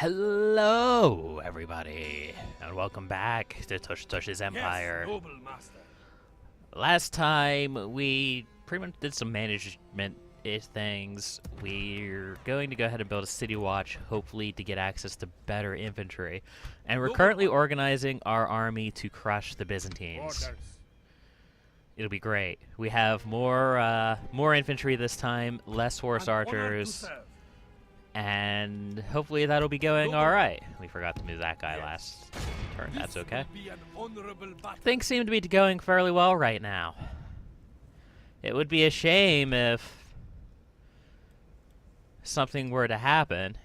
Hello, everybody, and welcome back to Tushtush's Empire. Yes, noble master. Last time, we pretty much did some management-ish things. We're going to go ahead and build a city watch, hopefully to get access to better infantry. And we're currently organizing our army to crush the Byzantines. Orders. It'll be great. We have more infantry this time, less horse An honor to archers. serve. And hopefully that'll be going alright. We forgot to move that guy last turn. That's This okay. will be an honorable battle. Things seem to be going fairly well right now. It would be a shame if something were to happen.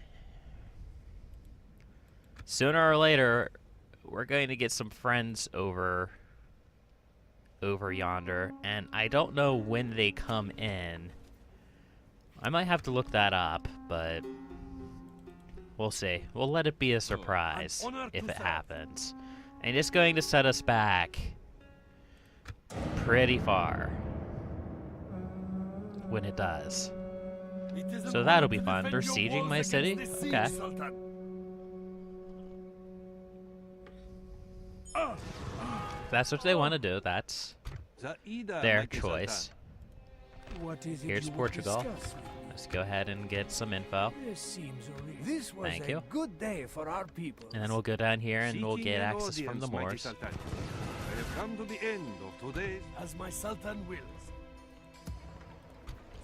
Sooner or later, we're going to get some friends over yonder, and I don't know when they come in. I might have to look that up, but we'll see. We'll let it be a surprise if it happens. And it's going to set us back pretty far when it does. It is an So honor that'll to be fun. defend They're your sieging walls my city? against this siege, Okay. Sultan. If that's what they want to do, that's their choice. What is it Here's you would Portugal. discuss? Let's go ahead and get some info. This seems horrific. This was Thank a you. good day for our people. And then we'll go down here and we'll get access from the Moors. I have come to the end of today's. As my Sultan wills.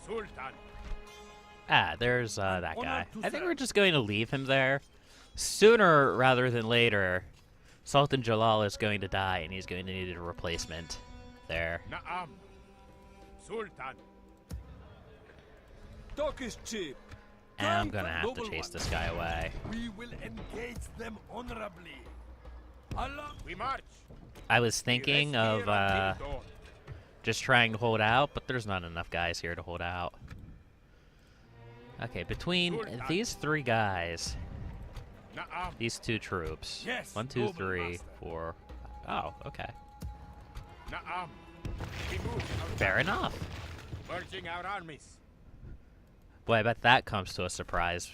Sultan. Ah, there's that honor guy. to I think serve. we're just going to leave him there. Sooner rather than later, Sultan Jalal is going to die and he's going to need a replacement there. Naam. Sultan. Talk is cheap. And I'm going to have to chase this guy away. We will engage them honorably. Allah, we march. I was We thinking rest of here until dawn. just trying to hold out, but there's not enough guys here to hold out. Okay, between these three guys, Naam. these two troops. Yes, 1, 2, noble 3, master. 4. Oh, okay. Naam. We move our Fair enough. merging our armies. Boy, I bet that comes to a surprise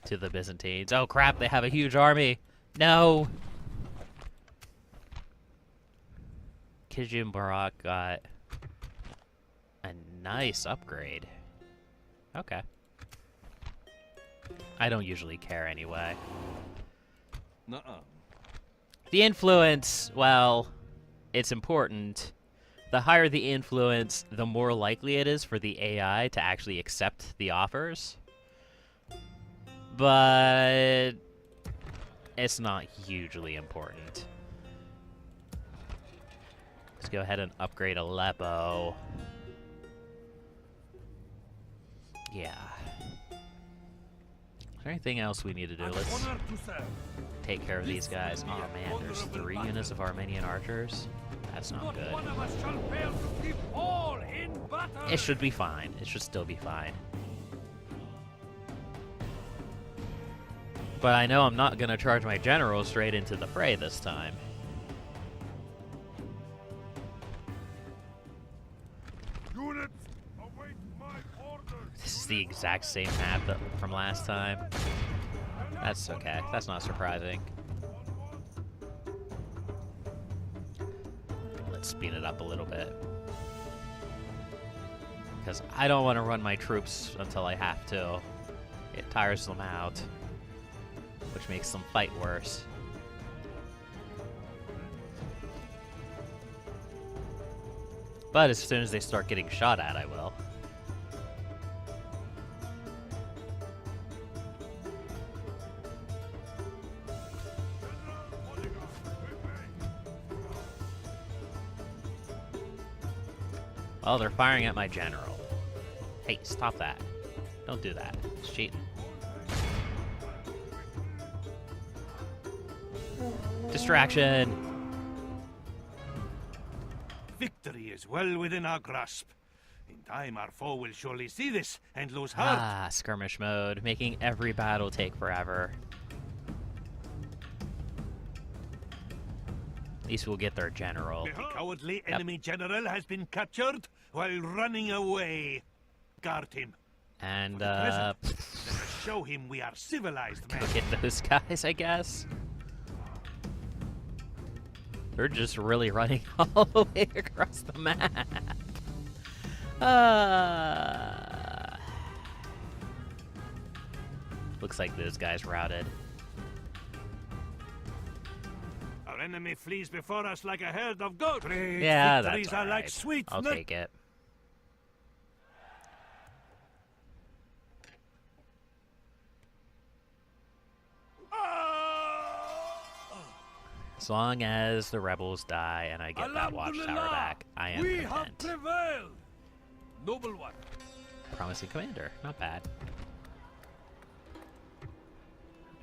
to the Byzantines. Oh crap, they have a huge army. No! Kijim Barak got a nice upgrade. Okay. I don't usually care anyway. Nuh-uh. The influence, well, it's important. The higher the influence, the more likely it is for the AI to actually accept the offers. But it's not hugely important. Let's go ahead and upgrade Aleppo. Yeah. Is there anything else we need to do? An Let's honor to serve. take care of these guys. Oh man, there's 3 units of Armenian archers. That's not Not good. one of us shall fail to keep all in battle. It should be fine. It should still be fine. But I know I'm not going to charge my general straight into the fray this time. Units, await my orders. This is the exact same map from last time. That's okay. That's not surprising. Let's speed it up a little bit. Because I don't want to run my troops until I have to. It tires them out, which makes them fight worse. But as soon as they start getting shot at, I will. Well, they're firing at my general. Hey, stop that. Don't do that. It's cheating. Distraction! Victory is well within our grasp. In time, our foe will surely see this and lose heart. Ah, skirmish mode, making every battle take forever. At least we'll get their general. The cowardly enemy general has been captured while running away. Guard him. And, For the present, let us show him we are civilized men. Go get those guys, I guess. They're just really running all the way across the map. Looks like those guys routed. Our enemy flees before us like a herd of goats. Great Yeah, victories that's are all like right. sweet I'll nut- take it. As long as the rebels die and I get that watchtower Alhamdulillah, back, I am we have content. prevailed. Noble one. Promising commander, not bad.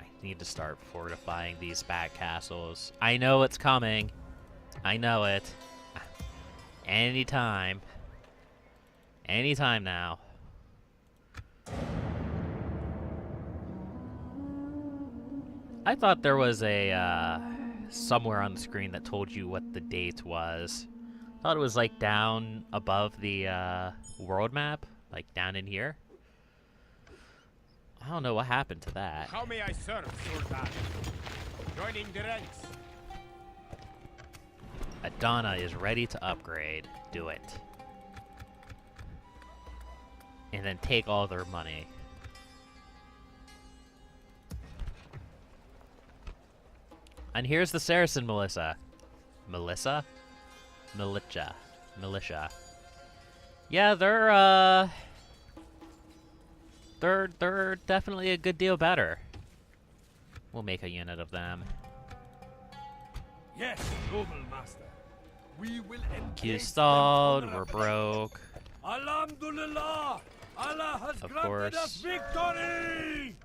I need to start fortifying these back castles. I know it's coming. I know it. Anytime. Anytime now. I thought there was a, somewhere on the screen that told you what the date was. Thought it was like down above the world map, like down in here. I don't know what happened to that. How may I serve, Sultan? Joining the ranks. Adana is ready to upgrade. Do it. And then take all their money. And here's the Saracen Militia. Militia? Yeah, they're definitely a good deal better. We'll make a unit of them. Yes, noble master. We will Q engage stalled, them we're honorably. broke. Alhamdulillah! Allah has Of granted us course. victory!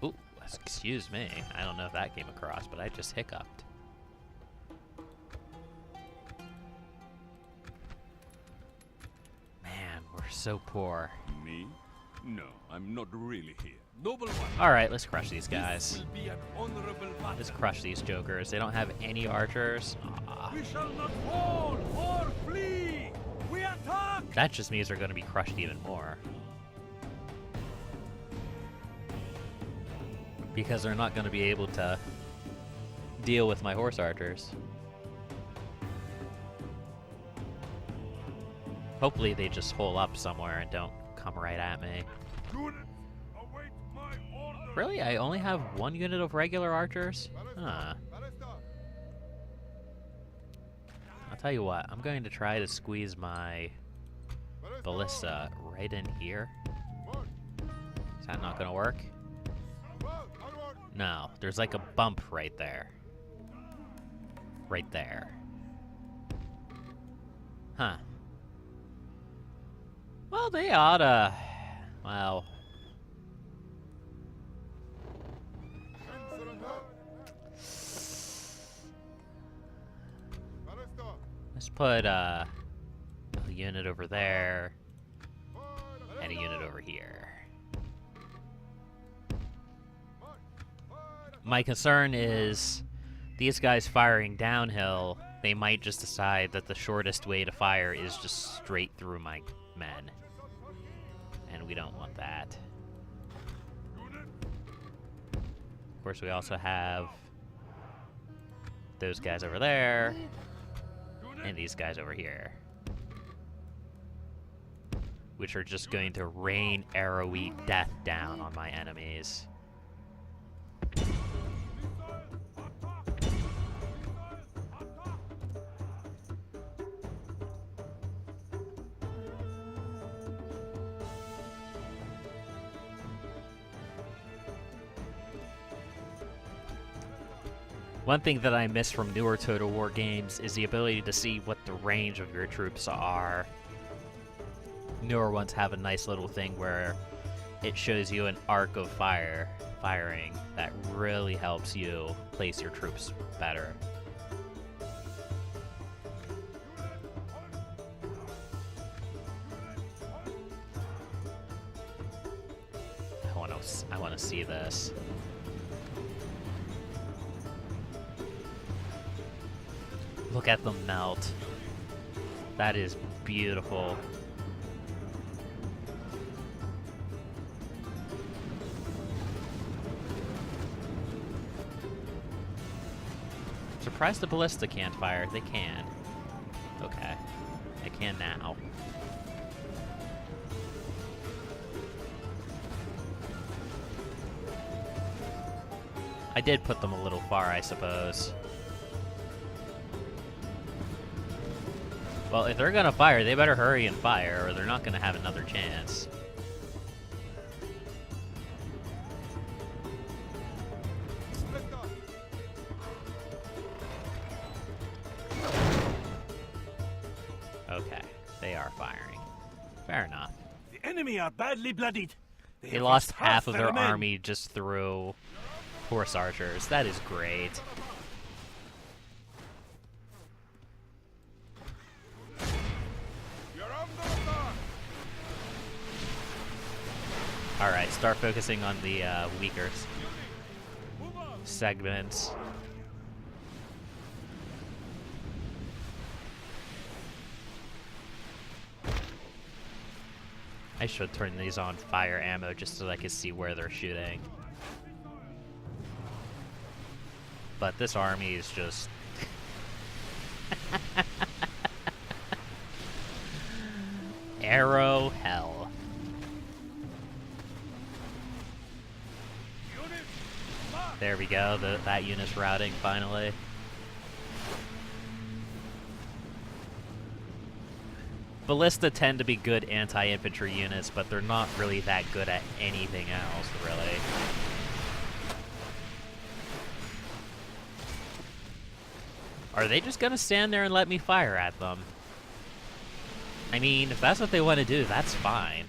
Ooh, excuse me. I don't know if that came across, but I just hiccuped. Man, we're so poor. Me? No, I'm not really here. Noble one. Alright, let's crush these This guys. will be an honorable battle. Let's crush these jokers. They don't have any archers. Aw. We shall not fall or flee. We attack. That just means they're going to be crushed even more. Because they're not going to be able to deal with my horse archers. Hopefully they just hole up somewhere and don't come right at me. Units, await my order. Really? I only have one unit of regular archers? Huh. I'll tell you what, I'm going to try to squeeze my ballista right in here. Is that not going to work? No, there's like a bump right there. Right there. Huh. Well, they oughta... Well... Let's put a unit over there and a unit over here. My concern is these guys firing downhill, they might just decide that the shortest way to fire is just straight through my men. And we don't want that. Of course, we also have those guys over there. And these guys over here. Which are just going to rain arrowy death down on my enemies. One thing that I miss from newer Total War games is the ability to see what the range of your troops are. Newer ones have a nice little thing where it shows you an arc of firing that really helps you place your troops better. I want to see this. Look at them melt. That is beautiful. Surprised the ballista can't fire. They can. Okay. They can now. I did put them a little far, I suppose. Well, if they're gonna fire, they better hurry and fire, or they're not gonna have another chance. Okay, they are firing. Fair enough. The enemy are badly bloodied. They have lost lost half of their men. army just through horse archers. That is great. Alright, start focusing on the weaker segments. I should turn these on fire ammo just so I can see where they're shooting. But this army is just... arrow hell. There we go, that unit's routing finally. Ballista tend to be good anti-infantry units, but they're not really that good at anything else, really. Are they just gonna stand there and let me fire at them? I mean, if that's what they want to do, that's fine.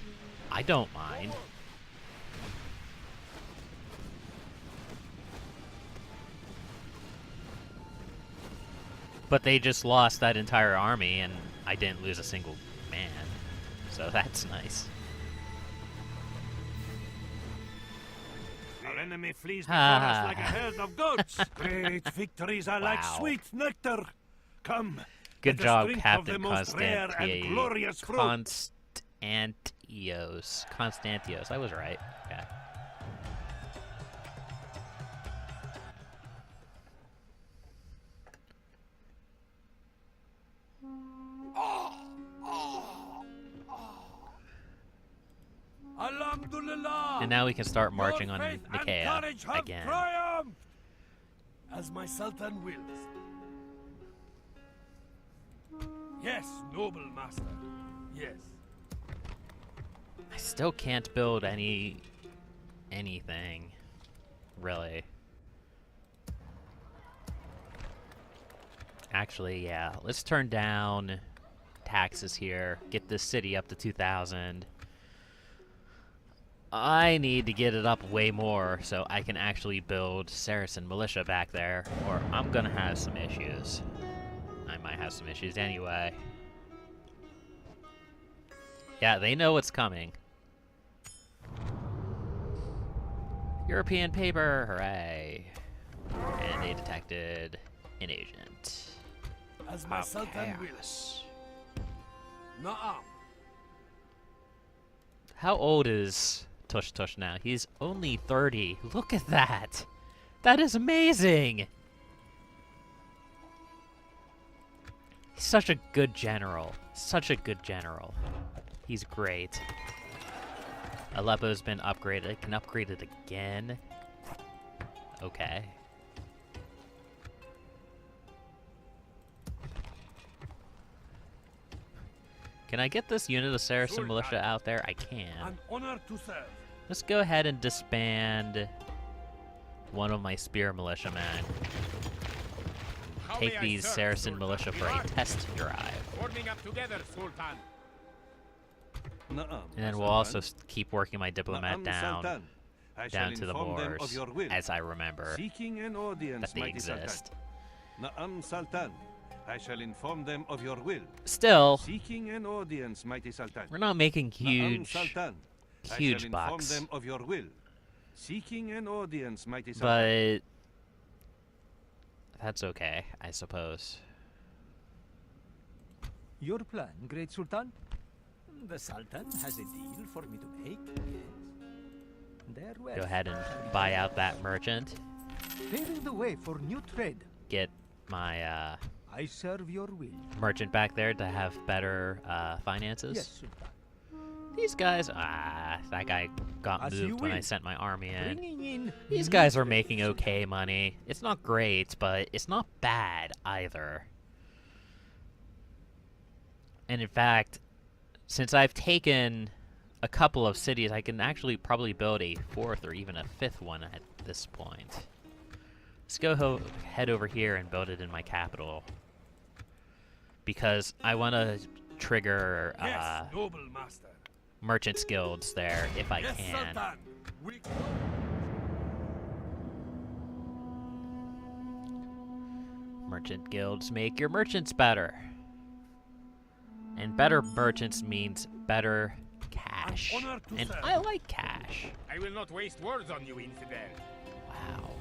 I don't mind. But they just lost that entire army, and I didn't lose a single man. So that's nice. Our enemy flees before us like a herd of goats. Great victories are like Wow. sweet nectar. Come. Good let us job, drink of Captain the most rare and glorious fruit. Constantios. Constantios. I was right. Okay. Alhamdulillah. And now we can start marching Your on faith and Nicaea courage have again. triumphed, as my Sultan wills. Yes, noble master. Yes. I still can't build anything, really. Actually, yeah. Let's turn down taxes here. Get this city up to 2,000. I need to get it up way more so I can actually build Saracen militia back there, or I'm gonna have some issues. I might have some issues anyway. Yeah, they know what's coming. European paper, hooray. And they detected an agent. As my How Sultan chaos. wills. Na'am. How old is Tushtush now? He's only 30. Look at that! That is amazing! He's such a good general. Such a good general. He's great. Aleppo's been upgraded. I can upgrade it again. Okay. Can I get this unit of Saracen militia out there? I can. An honor to serve. Let's go ahead and disband one of my spear militiamen. Take these Saracen militia for a test drive. Forming up together, Sultan. And then we'll also keep working my diplomat down to the Moors, as I remember Seeking an audience, that they mighty exist. Sultan. Na'am, Sultan. I shall inform them of your will. Still, Seeking an audience, mighty Sultan. we're not making Na'am, Sultan. I huge shall inform bucks. them of your will. Seeking an audience, mighty Sultan. But that's okay, I suppose. Your plan, great Sultan? The Sultan has a deal for me to make. Yes. Their wealth Go ahead and buy out that merchant. paving the way for new trade. Get my I serve your will. merchant back there to have better finances. Yes, Sultan. These guys, that guy got As you moved when I will. sent my army in. Bringing in These guys are making okay money. It's not great, but it's not bad either. And in fact, since I've taken a couple of cities, I can actually probably build a 4th or even a 5th one at this point. Let's go head over here and build it in my capital. Because I want to trigger Yes, noble master. merchants guilds there if I Yes, can. Sultan. We Merchant guilds make your merchants better. And better merchants means better cash. honor to And serve. I like cash. I will not waste words on you, infidel. Wow.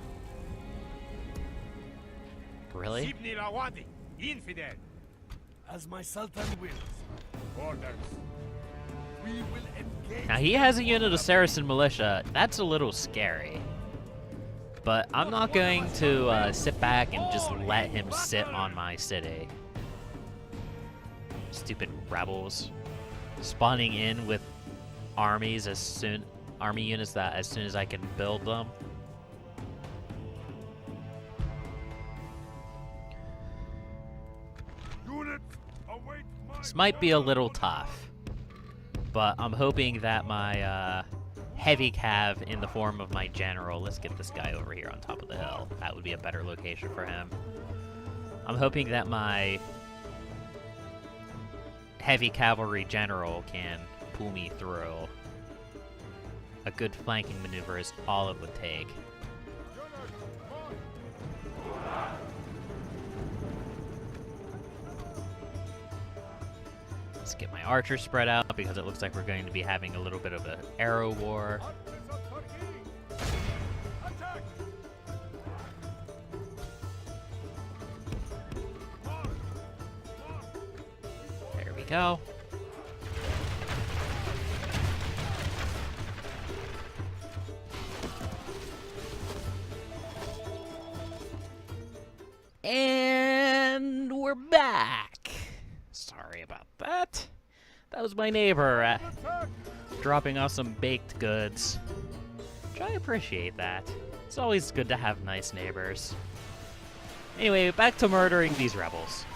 Really? Sibni Lawadi, infidel. as my sultan wills. Orders. We will engage. Now he has a unit of Saracen militia. That's a little scary. But I'm not going to sit back and just let him sit on my city. Stupid rebels. Spawning in with army units that as soon as I can build them. Units await my This might be a little tough. But I'm hoping that my heavy cav in the form of my general, let's get this guy over here on top of the hill. That would be a better location for him. I'm hoping that my heavy cavalry general can pull me through. A good flanking maneuver is all it would take. Let's get my archers spread out because it looks like we're going to be having a little bit of an arrow war. There we go. And we're back. Sorry about that. That was my neighbor dropping off some baked goods. Which I appreciate that. It's always good to have nice neighbors. Anyway, back to murdering these rebels.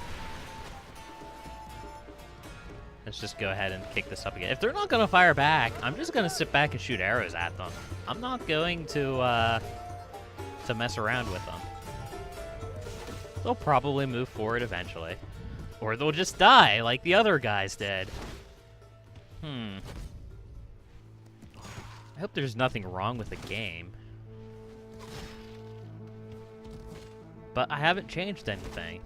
Let's just go ahead and kick this up again. If they're not going to fire back, I'm just going to sit back and shoot arrows at them. I'm not going to mess around with them. They'll probably move forward eventually. Or they'll just die like the other guys did. I hope there's nothing wrong with the game. But I haven't changed anything.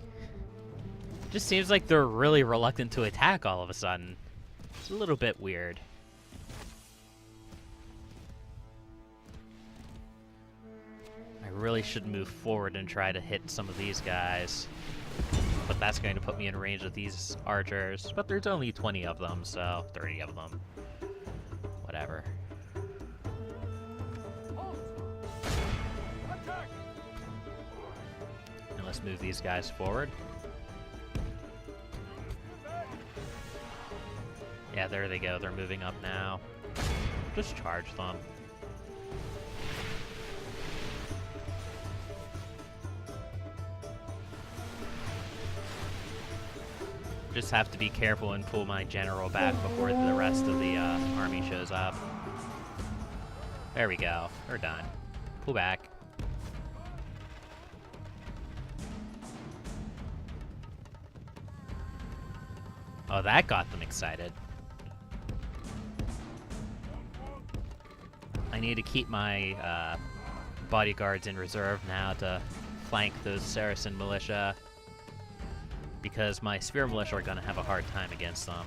Just seems like they're really reluctant to attack all of a sudden. It's a little bit weird. I really should move forward and try to hit some of these guys. But that's going to put me in range of these archers. But there's only 20 of them, so 30 of them. Whatever. And let's move these guys forward. Yeah, there they go. They're moving up now. Just charge them. Just have to be careful and pull my general back before the rest of the army shows up. There we go. We're done. Pull back. Oh, that got them excited. I need to keep my bodyguards in reserve now to flank those Saracen militia, because my Spear militia are going to have a hard time against them.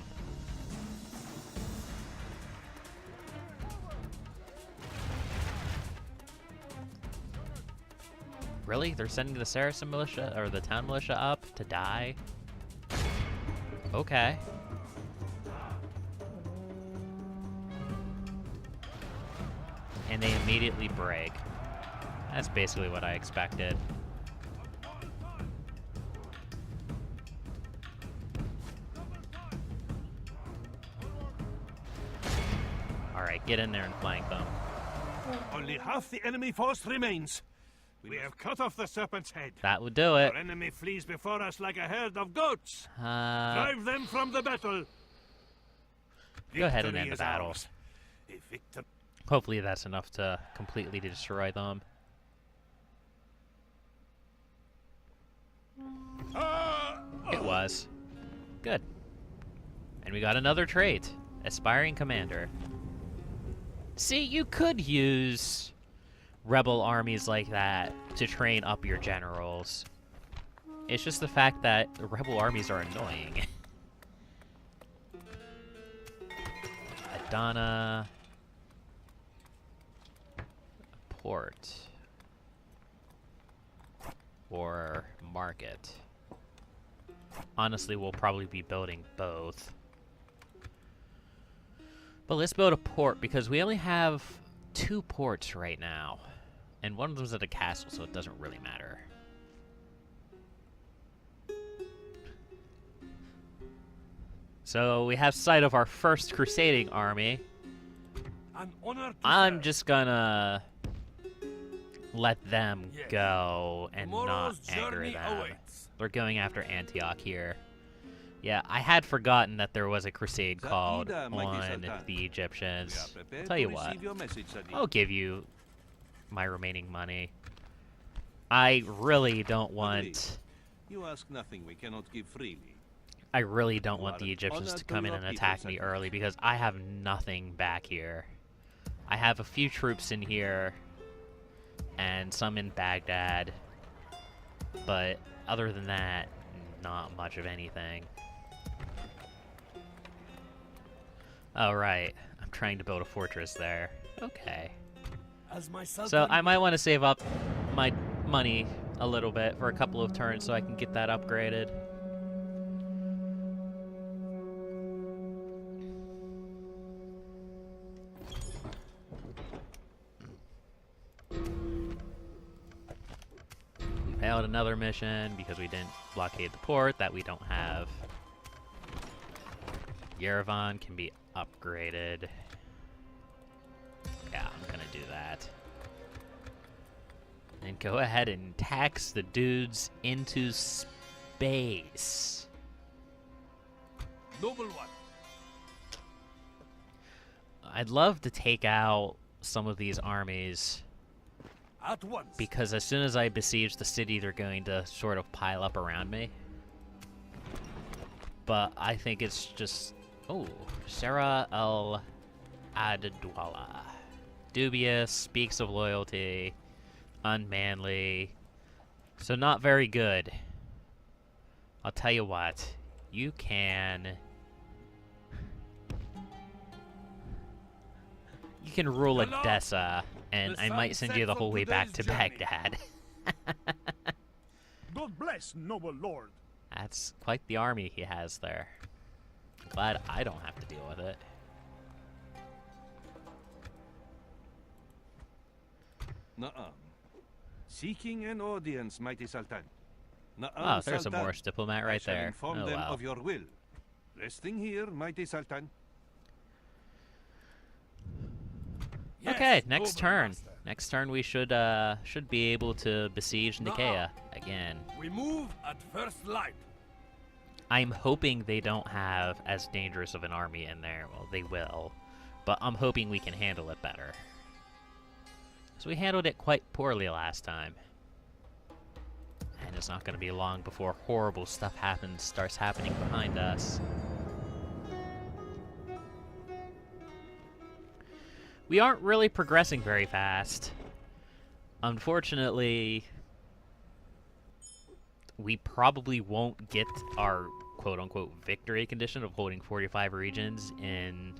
Really? They're sending the Saracen militia, or the town militia up to die? Okay. And they immediately break. That's basically what I expected. get in there and flank them. Only half the enemy force remains. We have cut off the serpent's head. That would do it. Our enemy flees before us like a herd of goats. Uh, Drive them from the battle. Go ahead and Victory end the is battle. ours. A victor- Hopefully that's enough to completely destroy them. It was. Good. And we got another trait. Aspiring Commander. See, you could use rebel armies like that to train up your generals. It's just the fact that the rebel armies are annoying. Adana. Port. Or market. Honestly, we'll probably be building both. But let's build a port because we only have 2 ports right now. And one of them's at a castle, so it doesn't really matter. So we have sight of our first crusading army. An honor to I'm serve. just gonna let them Yes. go and Tomorrow's not anger journey them. awaits. They're going after Antioch here. Yeah, I had forgotten that there was a crusade called Zaida, mighty on Sultan. the Egyptians. We are prepared I'll tell you to what, receive your message, Sadi. I'll give you my remaining money. I really don't want... You ask nothing we cannot give freely. I really don't You want are the an Egyptians honor to to come in your and people, attack me Sadi. early because I have nothing back here. I have a few troops in here and some in Baghdad, but other than that, not much of anything. Oh, right. I'm trying to build a fortress there. Okay. As my Sultan, So I might want to save up my money a little bit for a couple of turns so I can get that upgraded. We failed another mission because we didn't blockade the port that we don't have. Yerevan can be upgraded. Yeah, I'm gonna do that. And go ahead and tax the dudes into space. noble one. I'd love to take out some of these armies At once. because as soon as I besiege the city, they're going to sort of pile up around me. But I think it's just... Oh, Sarah al-Adwala. Dubious, speaks of loyalty, unmanly. So not very good. I'll tell you what. You can... You can rule Hello? Edessa, and The I might sun send you the sets whole on way back to today's journey. Baghdad. God bless, noble lord. That's quite the army he has there. I'm glad I don't have to deal with it. Na'am. Seeking an audience, mighty Sultan. Na'am, Oh, there's a Sultan. Moorish diplomat I right shall there. inform Oh, them wow. of your will. Resting here, mighty Sultan. Yes, Okay, next noble turn. master. Next turn we should be able to besiege Nicaea again. We move at first light. I'm hoping they don't have as dangerous of an army in there. Well, they will. But I'm hoping we can handle it better. So we handled it quite poorly last time. And it's not going to be long before horrible stuff starts happening behind us. We aren't really progressing very fast. Unfortunately, we probably won't get our quote-unquote victory condition of holding 45 regions in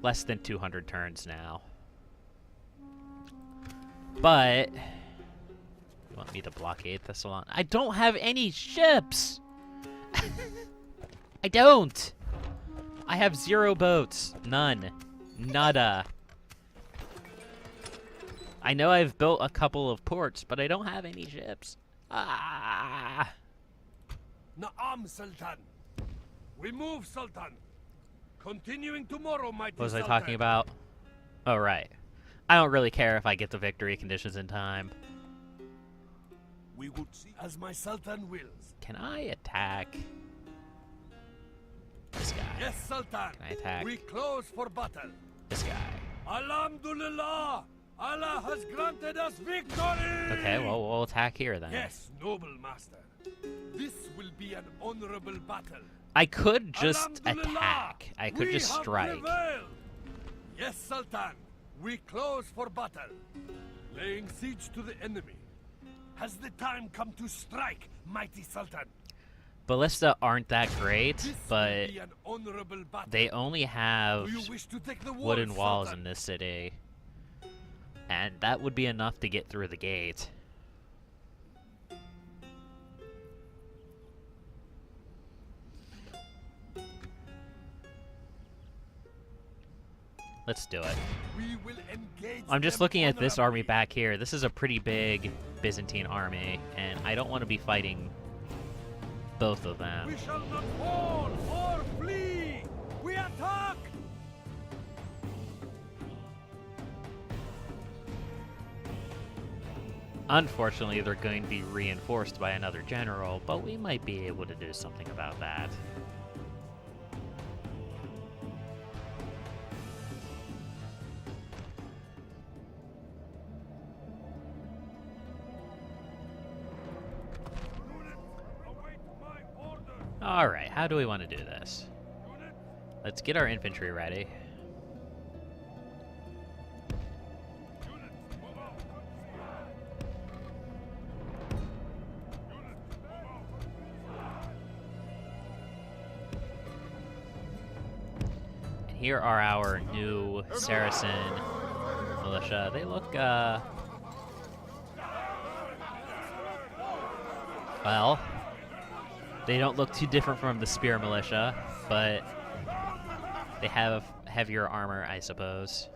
less than 200 turns now. But you want me to blockade Thessalon? I don't have any ships. I don't. I have 0 boats. None. Nada. I know I've built a couple of ports, but I don't have any ships. Ah. Na'am, Sultan. We move, Sultan. Continuing tomorrow, mighty What was I Sultan. talking about? Oh, right. I don't really care if I get the victory conditions in time. We would see as my Sultan wills. Can I attack this guy? Yes, Sultan. Can I attack We close for battle. this guy? Alhamdulillah! Allah has granted us victory! Okay, well, we'll attack here then. Yes, noble master. This will be an honorable battle. I could just Alhamdulillah, attack. I could we just have strike. prevailed. Yes, Sultan. We close for battle. Laying siege to the enemy. Has the time come to strike, mighty Sultan? Ballista aren't that great, This but will be an honorable battle. they only have Do you wish to take the wooden walls Sultan? in this city. And that would be enough to get through the gate. Let's do it. We will engage I'm just them looking at this army honorably. back here. This is a pretty big Byzantine army, and I don't want to be fighting both of them. We shall not fall or flee. We attack. Unfortunately, they're going to be reinforced by another general, but we might be able to do something about that. Await my order. Alright, how do we want to do this? Let's get our infantry ready. And here are our new Saracen militia. They look, well, they don't look too different from the Spear militia, but they have heavier armor, I suppose.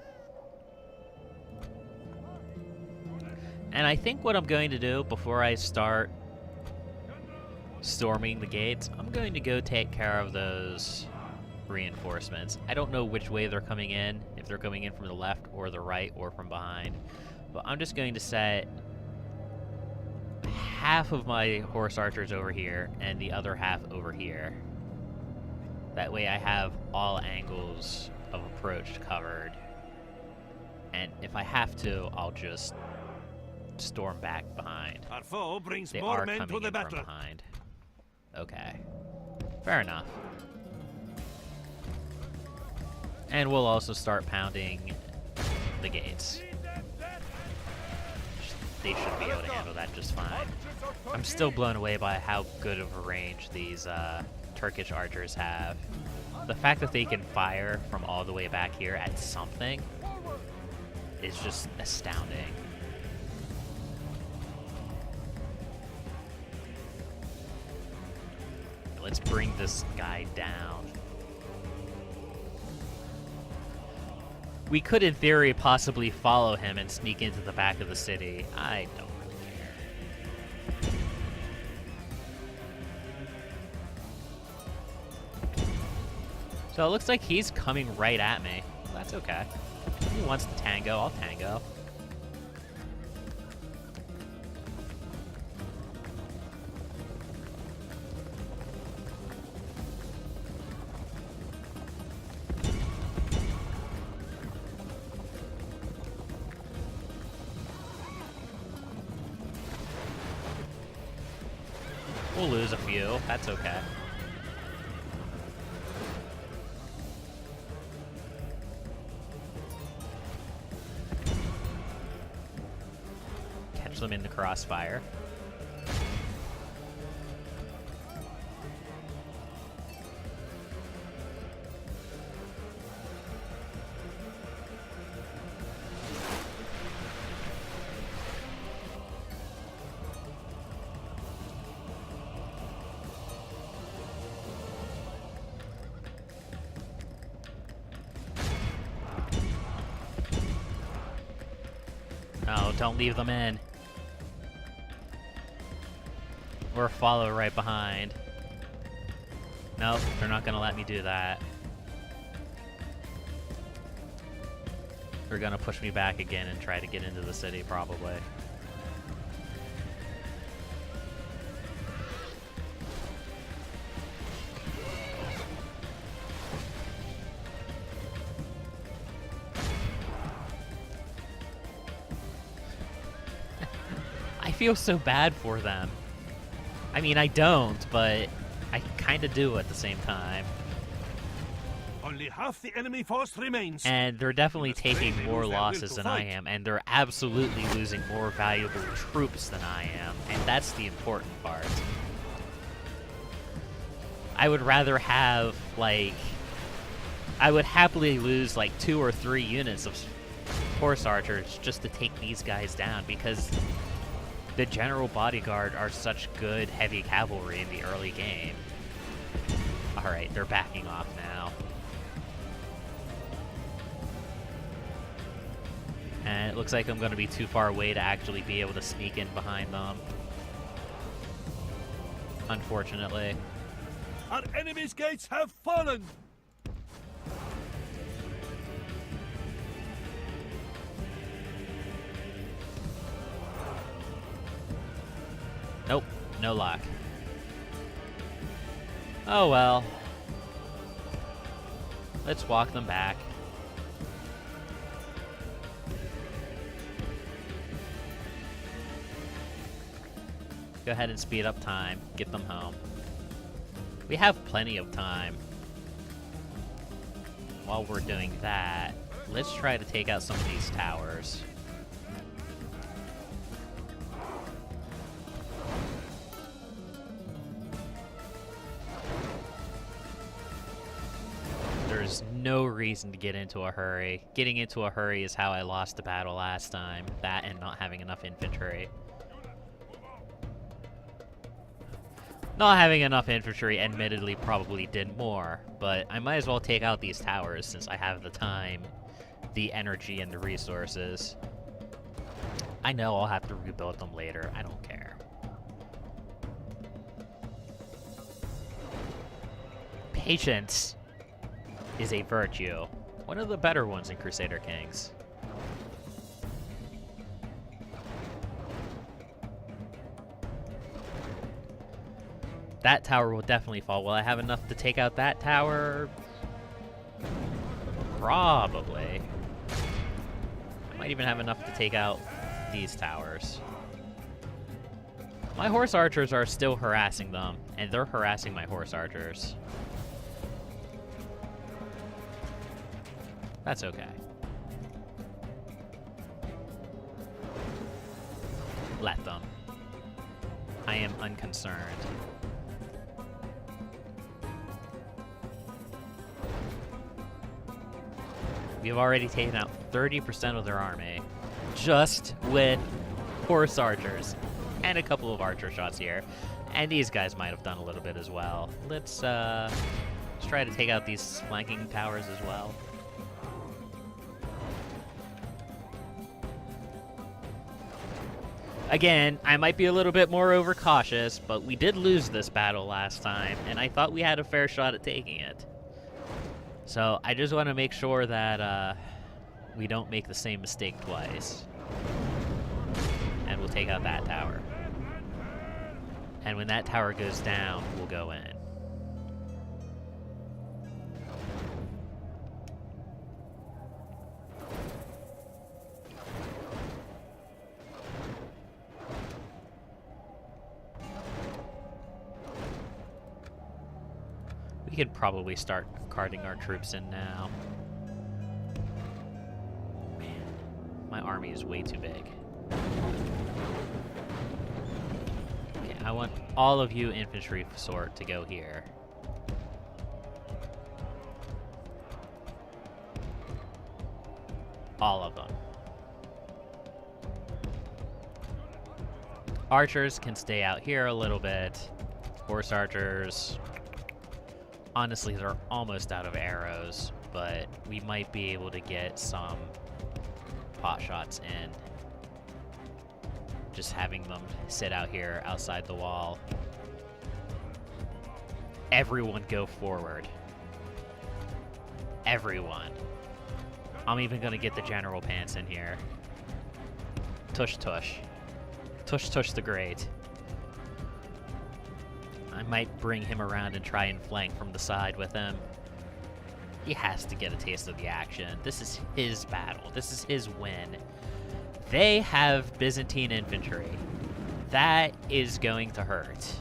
And I think what I'm going to do before I start storming the gates, I'm going to go take care of those reinforcements. I don't know which way they're coming in, if they're coming in from the left or the right or from behind. But I'm just going to set half of my horse archers over here and the other half over here. That way I have all angles of approach covered. And if I have to, I'll just storm back behind. Our foe brings They more are men coming to the in from battle. behind. Okay. Fair enough. And we'll also start pounding the gates. They should be able to handle that just fine. I'm still blown away by how good of a range these Turkish archers have. The fact that they can fire from all the way back here at something is just astounding. Let's bring this guy down. We could, in theory, possibly follow him and sneak into the back of the city. I don't really care. So it looks like he's coming right at me. That's okay. He wants to tango, I'll tango. We'll lose a few. That's okay. Catch them in the crossfire. No, don't leave them in. Or follow right behind. Nope, they're not gonna let me do that. They're gonna push me back again and try to get into the city, probably. I feel so bad for them. I mean, I don't, but I kind of do at the same time. Only half the enemy force remains. And they're definitely I'm afraid taking they more lose their will losses to than I fight. am, and they're absolutely losing more valuable troops than I am, and that's the important part. I would rather have, like... I would happily lose, like, 2 or 3 units of horse archers just to take these guys down, because the general bodyguard are such good heavy cavalry in the early game. Alright, they're backing off now. And it looks like I'm going to be too far away to actually be able to sneak in behind them. Unfortunately. Our enemy's gates have fallen. Nope, no luck. Oh well. Let's walk them back. Go ahead and speed up time. Get them home. We have plenty of time. While we're doing that, let's try to take out some of these towers. There's no reason to get into a hurry. Getting into a hurry is how I lost the battle last time. That and not having enough infantry. Not having enough infantry admittedly probably did more, but I might as well take out these towers since I have the time, the energy, and the resources. I know I'll have to rebuild them later. I don't care. Patience is a virtue. One of the better ones in Crusader Kings. That tower will definitely fall. Will I have enough to take out that tower? Probably. I might even have enough to take out these towers. My horse archers are still harassing them, and they're harassing my horse archers. That's okay. Let them. I am unconcerned. We've already taken out 30% of their army just with horse archers and a couple of archer shots here. And these guys might have done a little bit as well. Let's try to take out these flanking towers as well. Again, I might be a little bit more overcautious, but we did lose this battle last time, and I thought we had a fair shot at taking it. So I just want to make sure that we don't make the same mistake twice. And we'll take out that tower. And when that tower goes down, we'll go in. We could probably start carting our troops in now. Man, my army is way too big. Okay, I want all of you infantry sort to go here. All of them. Archers can stay out here a little bit. Horse archers. Honestly, they're almost out of arrows, but we might be able to get some pot shots in. Just having them sit out here outside the wall. Everyone go forward. Everyone. I'm even gonna get the General Pants in here. Tushtush. Tushtush the Great. I might bring him around and try and flank from the side with him. He has to get a taste of the action. This is his battle. This is his win. They have Byzantine infantry. That is going to hurt.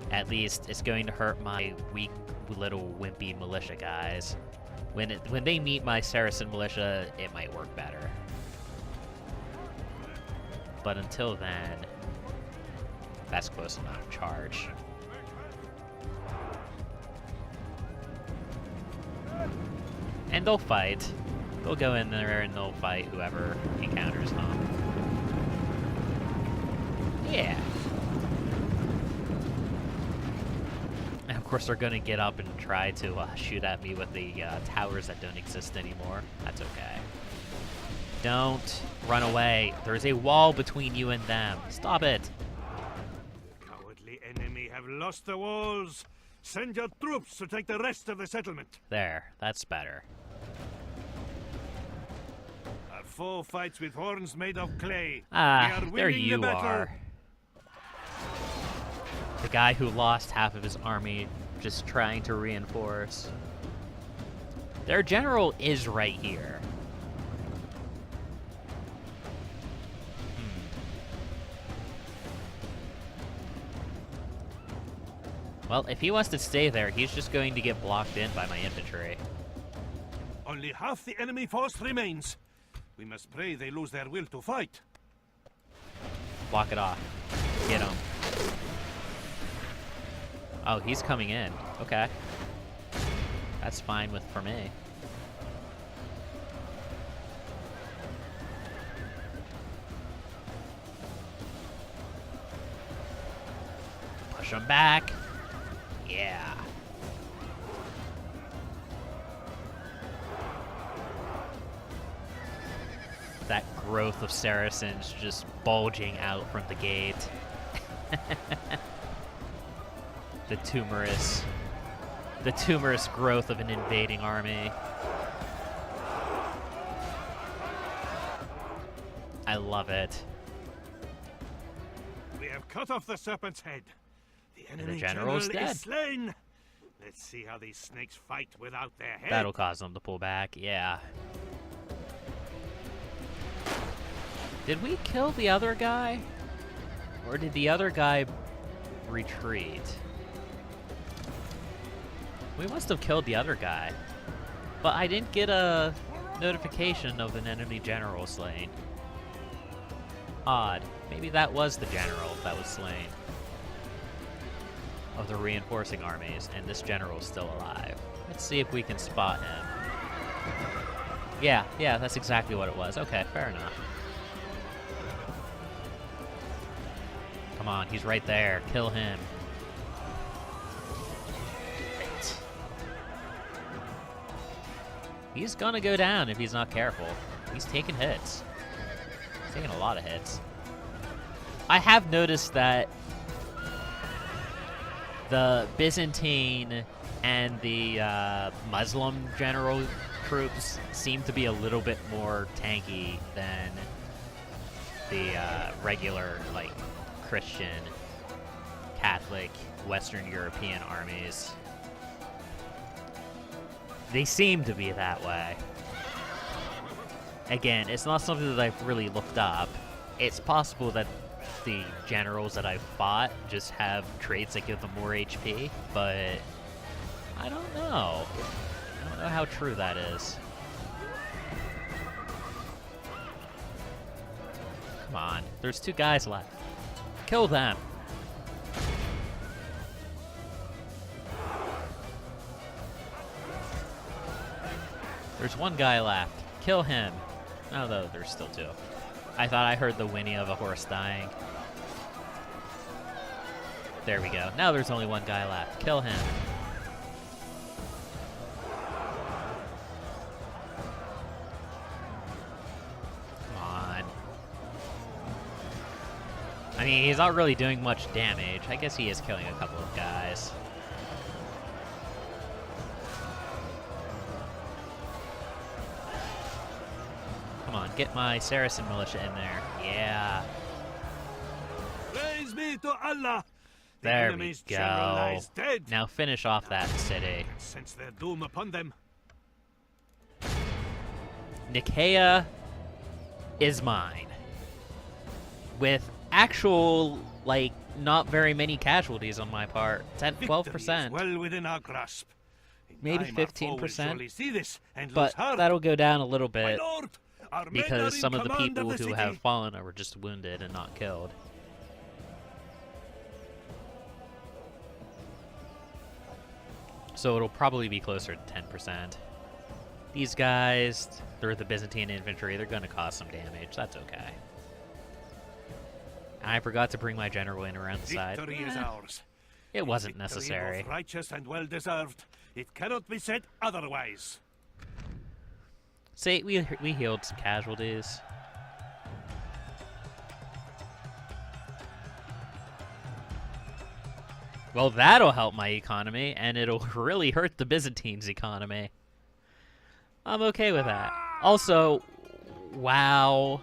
At least it's going to hurt my weak little wimpy militia guys. When they meet my Saracen militia, it might work better. But until then, that's close enough. Charge. And they'll fight. They'll go in there and they'll fight whoever encounters them. Yeah. And of course they're gonna get up and try to shoot at me with the towers that don't exist anymore. That's okay. Don't run away. There's a wall between you and them. Stop it. The cowardly enemy have lost the walls. Send your troops to take the rest of the settlement. There. That's better. Our foe fights with horns made of clay. Ah, We are there winning you the battle. are. The guy who lost half of his army just trying to reinforce. Their general is right here. Well, if he wants to stay there, he's just going to get blocked in by my infantry. Only half the enemy force remains. We must pray they lose their will to fight. Block it off. Get him. Oh, he's coming in. Okay. That's fine for me. Push him back. Yeah. That growth of Saracens just bulging out from the gate. The tumorous growth of an invading army. I love it. We have cut off the serpent's head. The the enemy general is dead. is slain. Let's see how these snakes fight without their head. That'll cause them to pull back, yeah. Did we kill the other guy? Or did the other guy retreat? We must have killed the other guy. But I didn't get a notification of an enemy general slain. Odd. Maybe that was the general that was slain. Of the reinforcing armies, and this general's still alive. Let's see if we can spot him. Yeah, that's exactly what it was. Okay, fair enough. Come on, he's right there. Kill him. Great. He's gonna go down if he's not careful. He's taking hits. He's taking a lot of hits. I have noticed that the Byzantine and the Muslim general troops seem to be a little bit more tanky than the regular, like, Christian, Catholic, Western European armies. They seem to be that way. Again, it's not something that I've really looked up. It's possible that the generals that I've fought just have traits that give them more HP, but I don't know. I don't know how true that is. Come on, there's 2 guys left. Kill them. There's 1 guy left. Kill him. Oh, no, there's still 2. I thought I heard the whinny of a horse dying. There we go. Now there's only 1 guy left. Kill him. Come on. I mean, he's not really doing much damage. I guess he is killing a couple of guys. get my Saracen militia in there. Yeah. Praise be to Allah! The There we enemy's general go. lies dead. Now finish off that city. Since their doom upon them. Nicaea is mine. With actual, like, not very many casualties on my part. 10, Victory 12%. is well within our grasp. In Maybe time, our foe will 15%, surely see this and but lose heart. that'll go down a little My bit lord, our men are because in some of the command people the who city. have fallen were just wounded and not killed. So it'll probably be closer to 10%. These guys, they're the Byzantine infantry, they're going to cause some damage. That's okay. I forgot to bring my general in around the side. Victory is ours. It wasn't Victory necessary. both righteous and well deserved. It cannot be said otherwise. See, we healed some casualties. Well, that'll help my economy, and it'll really hurt the Byzantines' economy. I'm okay with that. Also, wow.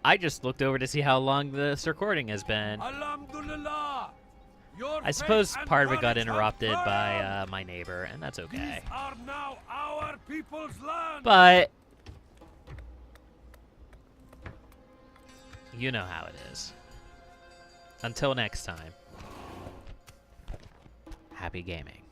I just looked over to see how long this recording has been. Alhamdulillah! Your I suppose faith and part of it got courage have interrupted by triumphed. my neighbor, and that's okay. These are now our people's land. But you know how it is. Until next time, happy gaming.